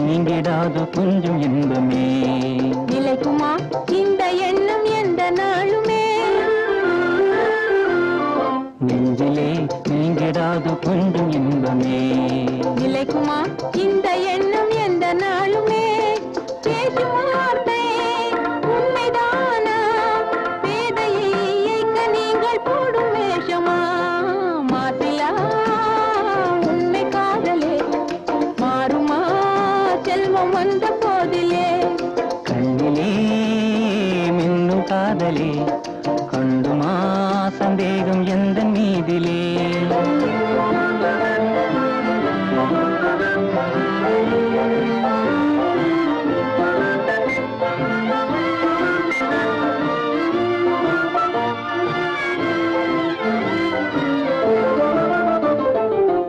நீங்கிடாது கொஞ்சம் இன்பமே. நிலைக்குமா இந்த எண்ணம் எந்த நாளுமே? நெஞ்சிலே நீங்கிடாது கொஞ்சம் இன்பமே. நிலைக்குமா இந்த எண்ணம்